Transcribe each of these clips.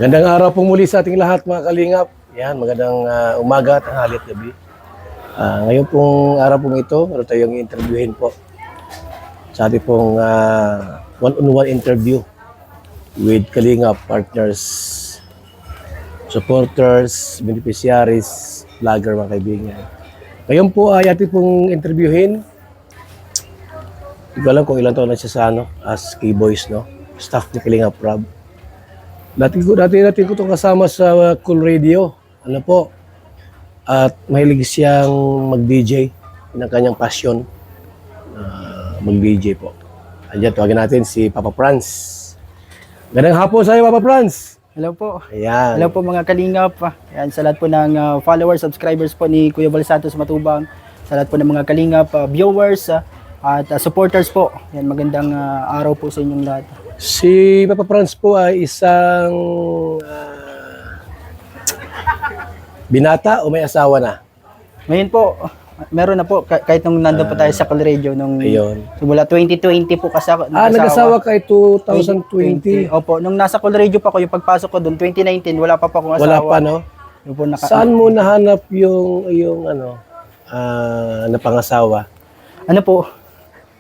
Magandang araw po muli sa ating lahat mga kalingap. Yan, magandang umaga, tanghali at gabi. Ngayon pong araw pong ito, meron tayong interviewin po. Sa ating pong one-on-one interview with kalingap partners, supporters, beneficiaries, vlogger mga kaibigan. Ngayon po ay ating pong interviewin. Hindi ko alam kung ilang taon na siya sa as K-Boys, no? Staff ni Kalingap Rob. Dati ko itong kasama sa Cool Radio. Ano po? At mahilig siyang mag-DJ. Yun ang kanyang passion. Mag-DJ po. Andiyan, tawagin natin si Papa Franz. Gandang hapon sa iyo, Papa Franz. Hello po. Ayan. Hello po mga kalingap. Ayan, sa lahat po ng followers, subscribers po ni Kuya Val Santos Matubang. Sa lahat po ng mga kalingap, viewers at supporters po. Ayan, magandang araw po sa inyong lahat. Si Papa Franz po ay isang binata o may asawa na? Ngayon po, meron na po, kahit nung nandun po tayo sa Cool Radio nung simula 2020 po kasi ako. Nag-asawa ka 2020? Opo, nung nasa Cool Radio pa ko, yung pagpasok ko doon, 2019, wala pa akong asawa. Wala pa, no? Po, saan mo nahanap yung napangasawa? Ano po?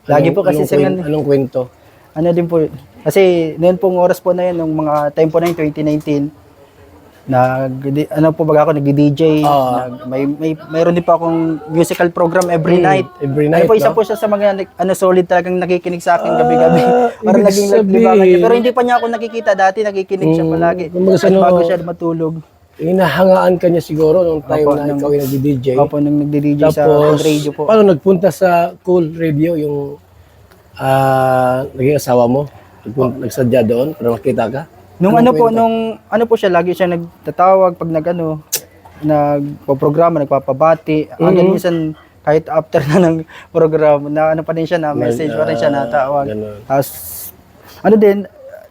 Lagi po kasi anong kwento? Ano din po, kasi noon pong oras po na yun, nung mga time po na yun, 2019, nag-DJ, mayroon din po akong musical program every night. Every night, po, isa po siya sa mga solid talagang nakikinig sa akin gabi-gabi. Parang naging libangan niya. Pero hindi pa niya ako nakikita dati, nakikinig siya palagi. Bago siya matulog. Inahangaan ka niya siguro nung time na ikaw yung nag-DJ. Opo, nung nag-DJ sa Cool Radio po. Paano nagpunta sa Cool Radio yung naging asawa mo? Nagsadya doon para makita ka? Nung siya, lagi siya nagtatawag pag nagpo-programa, nagpapabati. Hanggang minsan, kahit after na ng programa, na pa din siya, na message pa rin siya, natawag. Tapos,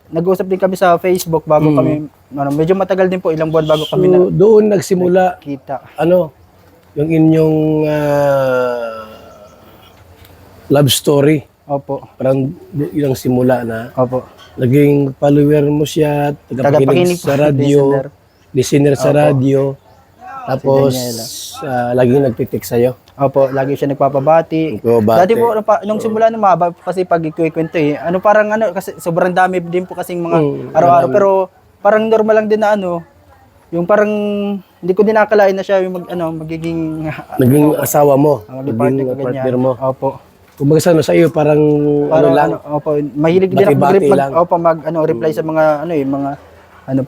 nag-usap din kami sa Facebook bago kami, medyo matagal din po, ilang buwan bago kami doon nagsimula, kita. Yung inyong love story. Opo. Parang ilang simula na. Opo. Naging follower mo siya, tagapakinig sa radio, listener sa radio. Tapos, laging nagtitik sa'yo. Opo, lagi siya nagpapabati. Dati po, nung simula na mahaba kasi pag ikwento kasi sobrang dami din po kasing mga araw-araw. Pero parang normal lang din na yung parang hindi ko din nakakalain na siya yung magiging naging asawa mo, maging partner mo. Opo. Kumbaga sa iyo parang lang. Opo, mahilig din ako reply sa mga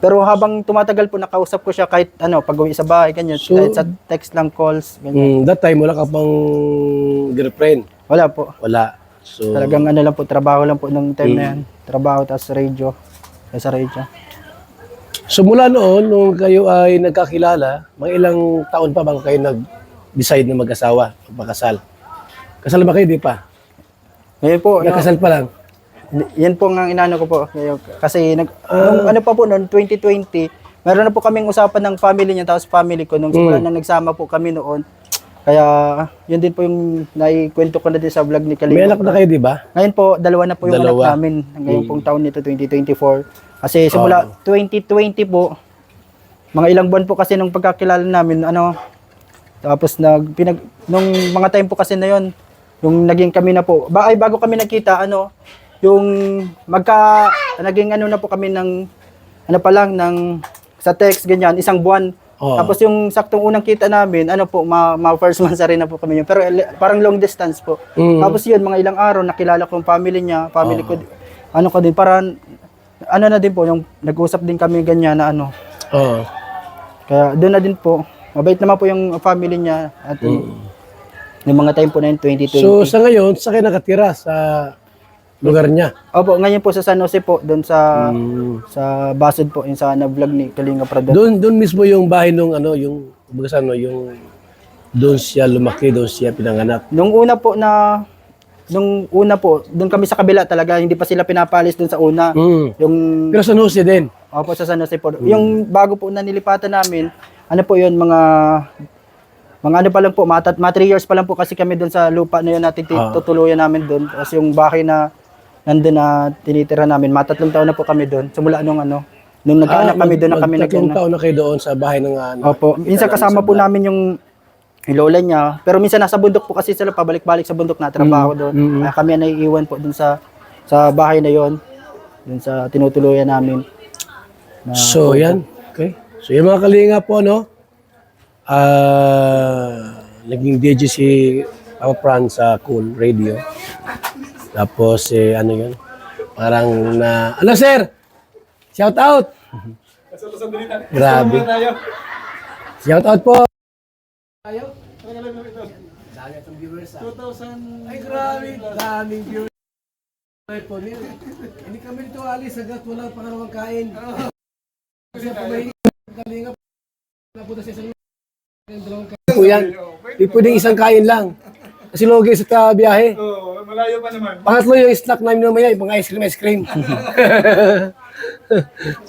pero habang tumatagal po nakausap ko siya kahit pag-uwi sa bahay ganyan, kahit sa text lang, calls ganyan. That time wala ka pang girlfriend? Wala po. Wala. So talagang lang po, trabaho lang po nung time na yan. Trabaho tas radio. Sa radio. So mula noon nung kayo ay nagkakilala, mga ilang taon pa bago kayo nag-decide na mag-asawa, magpakasal? Kasal ba kayo, di pa? Ngayon po, nakasal pa lang. Yan po ang inano ko po. Kasi nung pa po noon, 2020, meron na po kaming usapan ng family niya, tapos family ko. Nung simula na nagsama po kami noon. Kaya, yun din po yung naikwento ko na din sa vlog ni Kalingap. May anak na kayo, di ba? Ngayon po, dalawa na po yung anak namin. Ngayong pong taon nito, 2024. Kasi simula 2020 po, mga ilang buwan po kasi nung pagkakilala namin, tapos nung mga time po kasi na yun, yung naging kami na po, bago kami nagkita, yung naging na po kami ng, sa text, ganyan, isang buwan. Tapos yung saktong unang kita namin, first month rin na po kami yun. Pero parang long distance po. Tapos yun, mga ilang araw, nakilala ko yung family niya, family ko, parang, na din po, yung nag-usap din kami ganyan na Kaya doon na din po, mabait naman po yung family niya at yung mga time po na yun, 2020. So sa ngayon, sa kayo nakatira sa lugar niya? Opo, ngayon po sa San Jose po, doon sa Basod po, yung sa vlog ni Kalingap Rob. Doon mismo yung bahay nung yung doon siya lumaki, doon siya pinanganak. Nung una po, doon kami sa kabila talaga, hindi pa sila pinapalis doon sa una. Pero San Jose din? Opo, sa San Jose po. Yung bago po na nilipatan namin, yun, mga pa lang po, 3 years pa lang po kasi kami doon sa lupa na yun natin tutuluyan namin doon. Kasi yung bahay na nandun na tinitira namin, 3 taon na po kami doon. Simula nung Nung nagkaanak kami, doon na kami tatlong taon na kayo doon sa bahay ng Opo, minsan kasama po namin yung lola niya. Pero minsan nasa bundok po kasi sila, pabalik-balik sa bundok na trabaho doon. Kaya kami ang naiiwan po doon sa bahay na yon, doon sa tinutuluyan namin. So, yan. Okay. So, yung mga kalinga po, no? Naging DJ si Papa Fran sa Cool Radio. Tapos, ano yun? Parang ano, sir? Shout out! Grabe. Shout out po! Tayo? Dami itong viewers, 2,000... Ay, grabe! Daming viewers. Hindi kami dito alis hanggat walang pangalawang kain. Kasi po may kalinga napunta sa isang dalawang kain. Po yan. Hindi pwedeng isang kain lang. Kasi logi sa biyahe. Oo, malayo pa naman. Pangatlo yung snack namin mamaya, yung mga ice cream.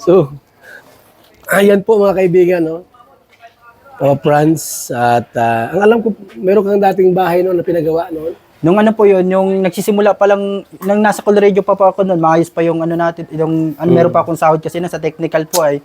So, ayan po mga kaibigan, no? Papa Franz, at ang alam ko, meron kang dating bahay noon na pinagawa noon. Nung ano po yun, yung nagsisimula pa lang, nang nasa Cool Radio pa ako noon, maayos pa yung ano natin, yung meron pa akong sahod kasi nasa technical po ay.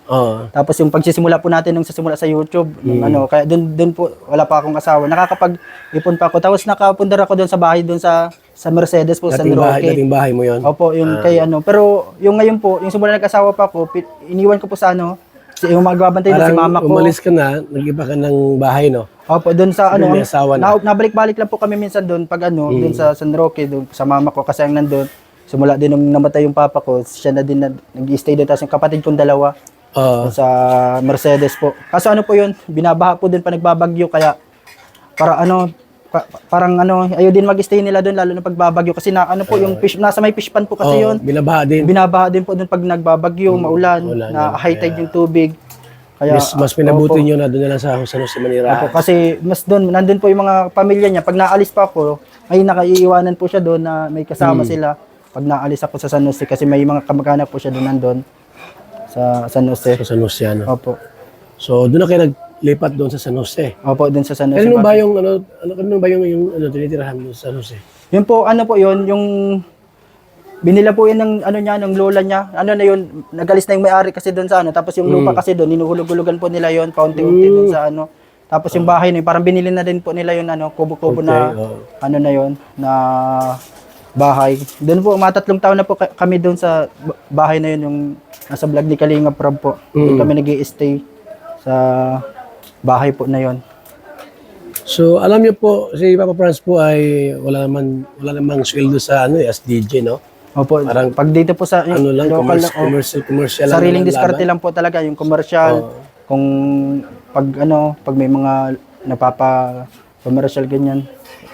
Tapos yung pagsisimula po natin nung sasimula sa YouTube, nung ano, kaya doon po wala pa akong asawa. Nakakapag-ipon pa ako. Tapos nakapundar ako doon sa bahay doon sa Mercedes po, sa San Roque. Dating bahay mo yon. Opo, yung kay ano. Pero yung ngayon po, yung simula nag-asawa pa ako, iniwan ko po sa ano, yung magbabantay doon si mama ko. Umalis ka na, nag-iba ka ng bahay, no? Opo, doon sa ano, May asawa na. nabalik-balik lang po kami minsan doon pag ano, doon sa San Roque, doon sa mama ko kasi ang nandoon. Simula din nung namatay yung papa ko, siya na din nag-stay doon, tapos yung kapatid kong dalawa doon sa Mercedes po. Kaso ano po yun, binabaha po doon pa nagbabagyo, kaya parang ano, ayaw din mag-stay nila doon lalo na pagbabagyo kasi na ano po yung fish, nasa may fish pan po kasi yun. Binabaha din po doon pag nagbabagyo, maulan, na high tide yung tubig. Kaya mas pinabuti nyo na doon na lang sa San Jose Manira. Opo, kasi mas doon, nandun po yung mga pamilya niya. Pag naalis pa ako, ay nakaiiwanan po siya doon na may kasama sila. Pag naalis ako sa San Jose, kasi may mga kamag-anak po siya doon nandun sa San Jose. Sa San Jose, ano? Opo. So, doon na kayo naglipat doon sa San Jose. Opo, doon sa San Jose. Ano ba yung tinitirahan mo sa San Jose? Yun po, ano po yun, yung binila po yun ng ano niya, ng lola niya. Ano na yun, nagalis na yung may-ari kasi doon sa ano. Tapos yung lupa kasi doon, hinuhulog-hulugan po nila yun, paunti-unti doon sa ano. Tapos yung bahay na yun, parang binili na din po nila yun, ano, kubo-kubo na, ano na yun, na bahay. Doon po, 3 taon na po kami doon sa bahay na yun, yung nasa vlog ni Kalinga Prab po. Doon kami nag-i-stay sa bahay po na yun. So, alam niyo po, si Papa Franz po ay wala namang sweldo sa ano, as DJ, no? Opo, Parang pag dito po sa ano lang, commercial lang. Sariling diskarte lang po talaga, yung commercial. Kung pag may mga commercial ganyan.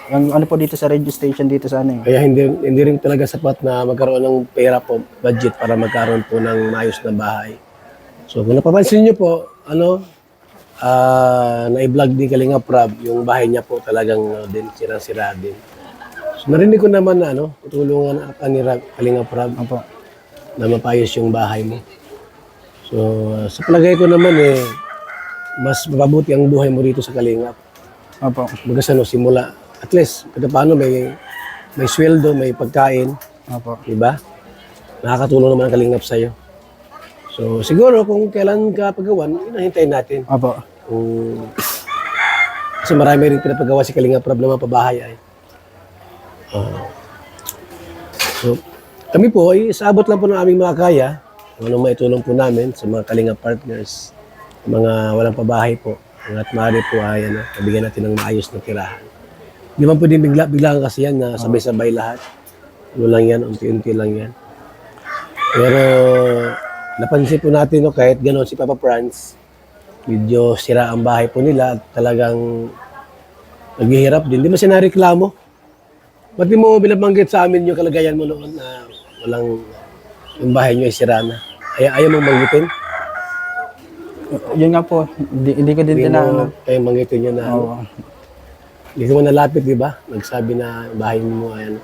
Yung ano po dito sa radio station dito sa ano. Kaya hindi rin talaga sapat na magkaroon ng pera po, budget para magkaroon po ng maayos na bahay. So, kung napapansin niyo po, na-vlog din Kalinga Prab, yung bahay niya po talagang din sirang-sira din. So, narinig ko naman na tutulungan ni Kalinga Prab na mapayos yung bahay mo. So, sa palagay ko naman mas mapabuti ang buhay mo rito sa Kalingap. Opo. Bagas simula, at least, kada paano may sweldo, may pagkain. Opo. Diba? Nakakatulong naman ang Kalingap sa'yo. So, siguro kung kailan ka pagawan, inahintayin natin. Opo. Kasi marami rin pinapagawa si Kalinga Prab na mapabahay ay. So, kami po ay saabot lang po ng aming mga kaya. Kung anong maitulong po namin sa mga Kalinga partners, mga walang pabahay po. At maaari po ay mabigyan natin ng maayos na tirahan. Di man pwedeng bigla kasi yan na sabay-sabay lahat. Ano lang yan, unti-unti lang yan. Pero napansin po natin, kahit gano'n si Papa Franz, medyo sira ang bahay po nila at talagang naghihirap din. Di ba siya nareklamo? Ba't di mo binabanggit sa amin yung kalagayan mo noon na yung bahay niyo ay sira na? Ayaw mong banggitin? Yun nga po, hindi ko din tinanong. Kaya banggitin niyo na hindi ko man nalapit, di ba? Nagsabi na bahay mo ay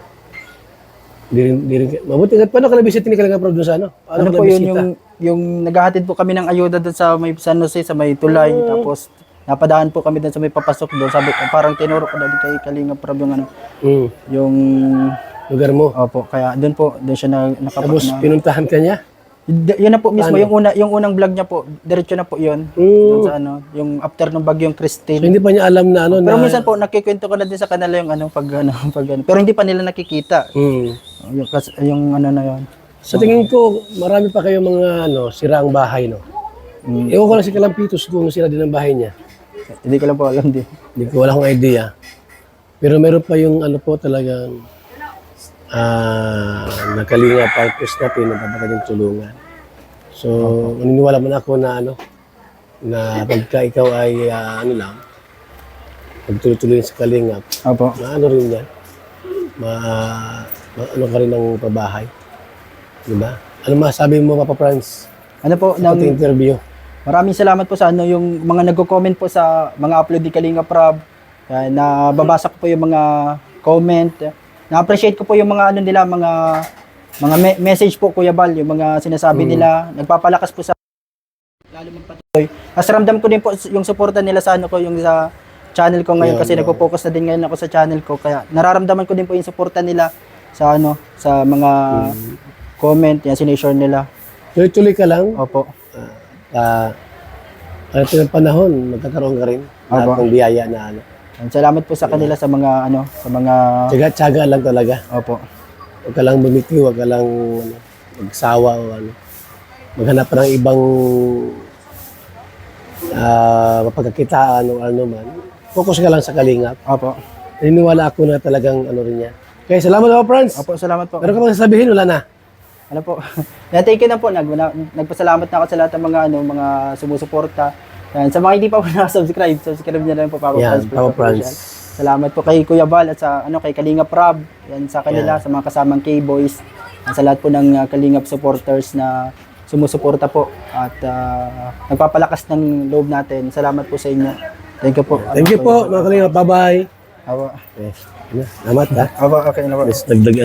Di rin, mabuti nga, paano ka nabisit ni Kalinga Prab doon sa ano? Ano po yun, yung naghahatid po kami ng ayuda doon sa may San Jose, sa may Tulay, tapos napadaan po kami doon sa may papasok doon. Sabi ko, parang tinuro ko dati kay Kalinga Prab yung ano, yung lugar mo. Opo, kaya doon po, doon siya Tapos pinuntahan ka niya? Yun na po mismo, Ano? yung unang vlog niya po, diretso na po yun. Mm. Doon sa ano, yung after ng bagyong So, Christine. hindi pa niya alam na ano Pero na... minsan po, nakikwento ko na din sa kanila yung pag ano. Pero hindi pa nila nakikita. Mm. Yung ano na yun. Sa tingin ko, marami pa kayong mga siraang bahay, no? Ewan ko lang si Kalampitos kung sila din ang bahay niya. Hindi ko lang po alam din. Hindi ko, wala akong idea. Pero meron pa yung talagang nakalinga purpose natin na dapat natin tulungan. So, naniniwala man ako na na pagka ikaw ay magtuloy-tuloy sa kalingap, Opo. rin yan. Ano ka rin ng pabahay. Diba? Ano masabi mo, Papa Franz? Ano po, Sa ating interview. maraming salamat po sa yung mga nagko-comment po sa mga upload ni Kalinga Prab. Nababasa ko po yung mga comment. Na-appreciate ko po yung mga nila, mga message po, Kuya Bal, yung mga sinasabi nila. Nagpapalakas po sa lalo magpatuloy. As ramdam ko din po yung suporta nila sa yung sa channel ko ngayon kasi nagpo-focus na din ngayon ako sa channel ko. Kaya nararamdaman ko din po yung suporta nila sa sa mga comment, yan sinishare nila. Tuloy-tuloy ka lang. Opo. At ng panahon, magkakaroon ka rin. Lahat ng biyaya na Salamat po sa kanila sa mga sa mga Tsaga-tsaga lang talaga. Opo. Huwag ka lang bumitiw, huwag ka lang magsawa o maghanap pa ng ibang mapagkakitaan o ano man. Focus ka lang sa kalingap. Opo. Naniniwala ako na talagang rin niya. Kaya salamat ako, Franz. Opo, salamat po. Meron ka bang sasabihin? Wala na. Ano po? Thank you na po. Nagpasalamat na ako sa lahat ng mga sumusuporta. Yan. Sa mga hindi pa po subscribe niyo na rin po Papa Yan, Franz. Papa Franz. Salamat po kay Kuya Bal at sa kay Kalinga Prab. Yan sa kanila, sa mga kasamang K-Boys. Sa lahat po ng Kalingap supporters na sumusuporta po at nagpapalakas ng loob natin. Salamat po sa inyo. Thank you po. Thank you po, mga kalingap. Bye-bye. Awa. Okay. Salamat ha. Awa, okay na po. Let's dagdag